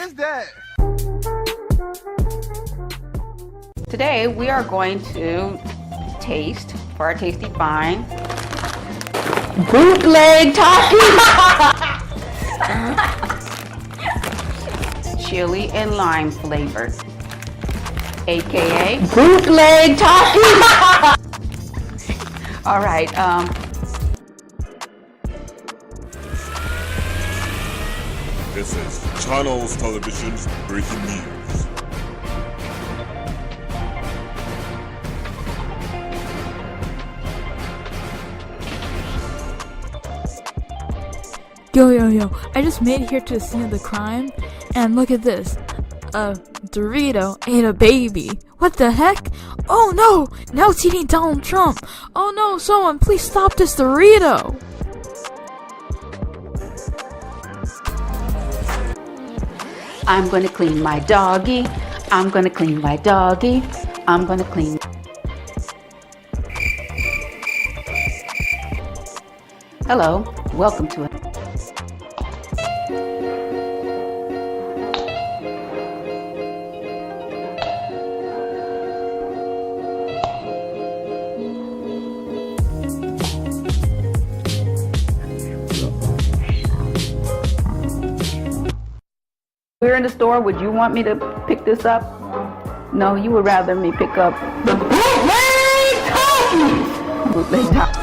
is that? Today we are going to taste for our tasty find bootleg toffee. Chili and lime flavored, aka bootleg toffee. All right. This is Channels Television's breaking news. Yo, I just made it here to the scene of the crime, and look at this. A Dorito ate a baby. What the heck? Oh no! Now it's eating Donald Trump! Oh no, someone please stop this Dorito! I'm gonna clean my doggy. I'm gonna clean my doggy. I'm gonna clean. Hello, welcome to it. We're in the store. Would you want me to pick this up? No, you would rather me pick up the bootleg toffee. Bootleg toffee.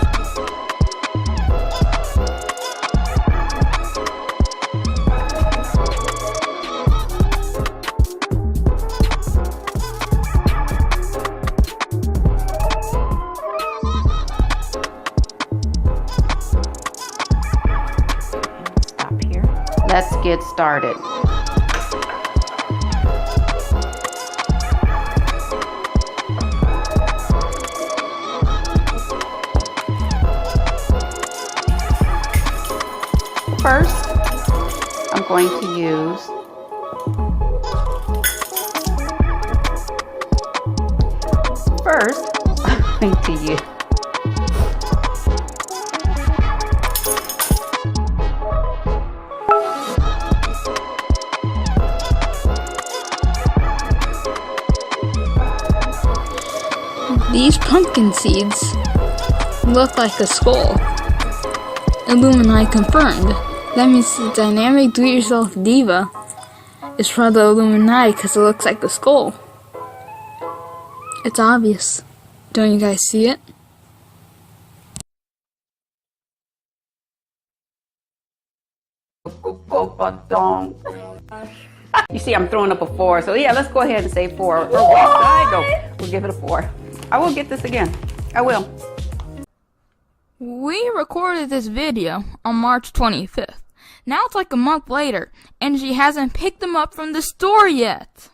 Stop here. Let's get started. First, I'm going to use These pumpkin seeds look like a skull. Illuminati confirmed. That means the dynamic do-it-yourself Diva is from the Illuminati because it looks like a skull. It's obvious. Don't you guys see it? You see, I'm throwing up a 4. So yeah, let's go ahead and say 4. Or I go. We'll give it a 4. I will get this again. I will. We recorded this video on March 25th. Now it's like a month later, and she hasn't picked them up from the store yet.